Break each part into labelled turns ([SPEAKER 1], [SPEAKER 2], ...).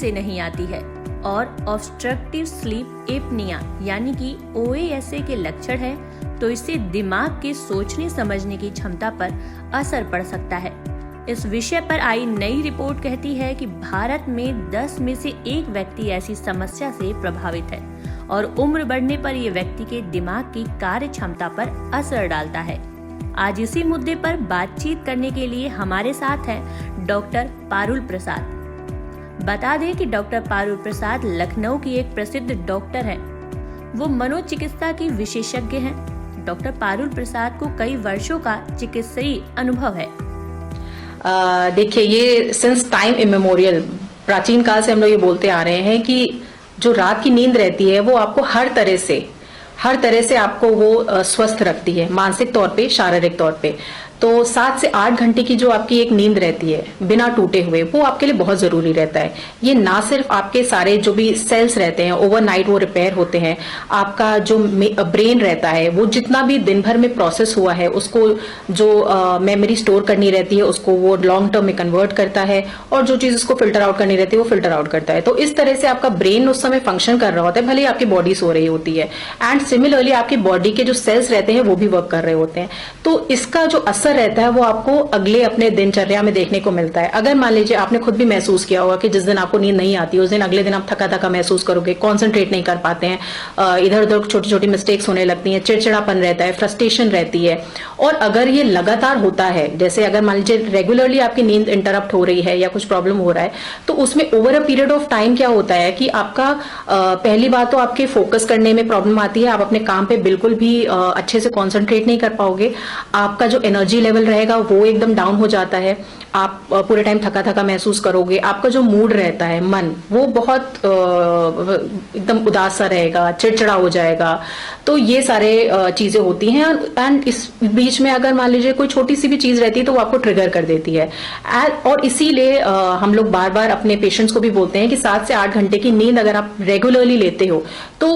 [SPEAKER 1] से नहीं आती है और ऑब्स्ट्रक्टिव स्लीप एपनिया यानी कि OASA के लक्षण है तो इससे दिमाग के सोचने समझने की क्षमता पर असर पड़ सकता है। इस विषय पर आई नई रिपोर्ट कहती है कि भारत में 10 में से 1 व्यक्ति ऐसी समस्या से प्रभावित है और उम्र बढ़ने पर यह व्यक्ति के दिमाग की कार्य क्षमता पर असर डालता है। आज इसी मुद्दे पर बातचीत करने के लिए हमारे साथ हैं डॉक्टर पारुल प्रसाद। बता दें कि डॉक्टर पारुल प्रसाद लखनऊ की एक प्रसिद्ध डॉक्टर हैं। वो मनोचिकित्सा की विशेषज्ञ हैं। डॉक्टर पारुल प्रसाद को कई वर्षों का चिकित्सीय अनुभव है।
[SPEAKER 2] देखिए, ये सिंस टाइम इमेमोरियल प्राचीन काल से हम लोग ये बोलते आ रहे हैं कि जो रात की नींद रहती है वो आपको हर तरह से आपको वो स्वस्थ रखती है, मानसिक तौर पे, शारीरिक तौर पे। तो 7 से 8 घंटे की जो आपकी एक नींद रहती है बिना टूटे हुए, वो आपके लिए बहुत जरूरी रहता है। ये ना सिर्फ आपके सारे जो भी सेल्स रहते हैं ओवरनाइट वो रिपेयर होते हैं, आपका जो ब्रेन रहता है वो जितना भी दिन भर में प्रोसेस हुआ है उसको जो मेमोरी स्टोर करनी रहती है उसको वो लॉन्ग टर्म में कन्वर्ट करता है और जो चीज उसको फिल्टर आउट करनी रहती है वो फिल्टर आउट करता है। तो इस तरह से आपका ब्रेन उस समय फंक्शन कर रहा होता है, भले ही आपकी बॉडी सो रही होती है। एंड सिमिलरली आपकी बॉडी के जो सेल्स रहते हैं वो भी वर्क कर रहे होते हैं। तो इसका जो असर रहता है वो आपको अगले अपने दिनचर्या में देखने को मिलता है। अगर मान लीजिए आपने खुद भी महसूस किया होगा कि जिस दिन आपको नींद नहीं आती उस दिन अगले दिन आप थका थका महसूस करोगे, कॉन्सेंट्रेट नहीं कर पाते हैं, इधर उधर छोटी छोटी मिस्टेक्स होने लगती हैं, चिड़चिड़ापन रहता है, फ्रस्ट्रेशन रहती है। और अगर ये लगातार होता है, जैसे अगर मान लीजिए रेगुलरली आपकी नींद इंटरप्ट हो रही है या कुछ प्रॉब्लम हो रहा है, तो उसमें over a period of time क्या होता है कि आपका पहली बात तो आपके फोकस करने में प्रॉब्लम आती है, आप अपने काम पे बिल्कुल भी अच्छे से कॉन्सेंट्रेट नहीं कर पाओगे, आपका जो एनर्जी लेवल रहेगा वो एकदम डाउन हो जाता है, आप पूरे टाइम थका थका महसूस करोगे, आपका जो मूड रहता है, मन, वो बहुत एकदम उदास सा रहेगा, चिड़चिड़ा हो जाएगा। तो ये सारे चीजें होती हैं। एंड इस बीच में अगर मान लीजिए कोई छोटी सी भी चीज रहती है तो वो आपको ट्रिगर कर देती है। और इसीलिए हम लोग बार बार अपने पेशेंट्स को भी बोलते हैं कि 7 से 8 घंटे की नींद अगर आप रेगुलरली लेते हो तो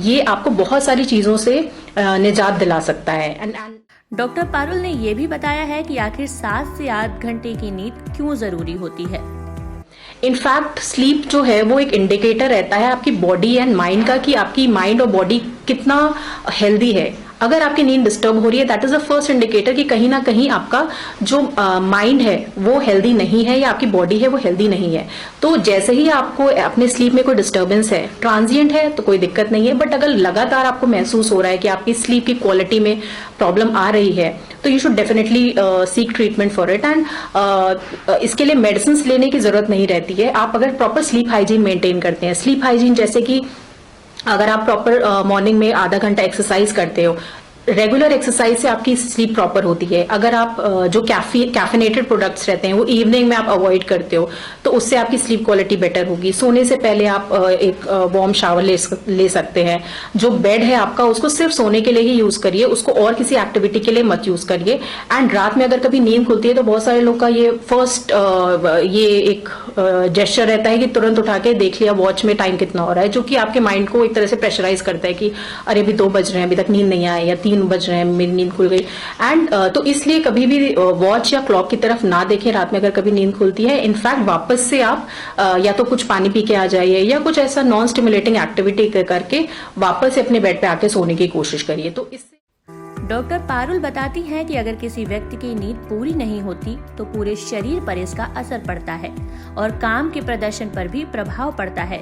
[SPEAKER 2] ये आपको बहुत सारी चीजों से निजात दिला सकता है।
[SPEAKER 1] डॉक्टर पारुल ने यह भी बताया है कि आखिर 7 से 8 घंटे की नींद क्यों जरूरी होती है।
[SPEAKER 2] इनफैक्ट स्लीप जो है वो एक इंडिकेटर रहता है आपकी बॉडी एंड माइंड का कि आपकी माइंड और बॉडी कितना हेल्दी है। अगर आपकी नींद डिस्टर्ब हो रही है, that is the first indicator कि कहीं ना कहीं आपका जो माइंड है वो हेल्दी नहीं है या आपकी बॉडी है वो हेल्दी नहीं है। तो जैसे ही आपको अपने स्लीप में कोई डिस्टर्बेंस है, ट्रांजिएंट है तो कोई दिक्कत नहीं है, बट अगर लगातार आपको महसूस हो रहा है कि आपकी स्लीप की क्वालिटी में प्रॉब्लम आ रही है तो you should definitely seek treatment for it. And इसके लिए मेडिसिन लेने की जरूरत नहीं रहती है। आप अगर प्रॉपर स्लीप हाइजीन मेंटेन करते हैं, स्लीप हाइजीन जैसे कि अगर आप प्रॉपर मॉर्निंग में आधा घंटा एक्सरसाइज करते हो, रेगुलर एक्सरसाइज से आपकी स्लीप प्रॉपर होती है। अगर आप जो कैफिनेटेड प्रोडक्ट्स रहते हैं वो इवनिंग में आप अवॉइड करते हो तो उससे आपकी स्लीप क्वालिटी बेटर होगी। सोने से पहले आप एक वार्म शावर ले सकते हैं। जो बेड है आपका उसको सिर्फ सोने के लिए ही यूज करिए, उसको और किसी एक्टिविटी के लिए मत यूज करिए। एंड रात में अगर कभी नींद खुलती है तो बहुत सारे लोग का ये फर्स्ट ये एक जेस्चर रहता है कि तुरंत उठा के देख लिया वॉच में टाइम कितना हो रहा है, जो कि आपके माइंड को एक तरह से प्रेशराइज करता है कि अरे अभी 2 बज रहे हैं, अभी तक नींद नहीं आया, या 3 बज रहे हैं, मेरी नींद खुल गई। एंड तो इसलिए कभी भी वॉच या क्लॉक की तरफ ना देखें रात में अगर कभी नींद खुलती है। इनफैक्ट वापस से आप या तो कुछ पानी पी के आ जाइए या कुछ ऐसा नॉन स्टिमुलेटिंग एक्टिविटी करके वापस से अपने बेड पे आके सोने की कोशिश करिए। तो इससे
[SPEAKER 1] डॉक्टर पारुल बताती हैं कि अगर किसी व्यक्ति की नींद पूरी नहीं होती तो पूरे शरीर पर इसका असर पड़ता है और काम के प्रदर्शन पर भी प्रभाव पड़ता है।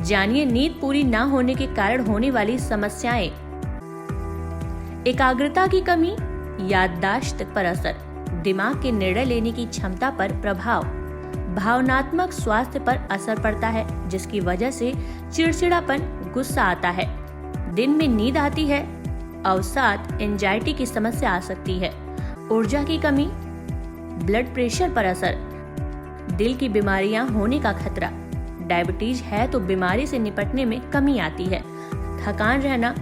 [SPEAKER 1] जानिए नींद पूरी ना होने के कारण होने वाली समस्याएं। एकाग्रता की कमी, याददाश्त पर असर, दिमाग के निर्णय लेने की क्षमता पर प्रभाव, भावनात्मक स्वास्थ्य पर असर पड़ता है जिसकी वजह से चिड़चिड़ापन, गुस्सा आता है, दिन में नींद आती है, अवसाद, एंजाइटी की समस्या आ सकती है, ऊर्जा की कमी, ब्लड प्रेशर पर असर, दिल की बीमारियां होने का खतरा, डायबिटीज है तो बीमारी से निपटने में कमी आती है, थकान रहना,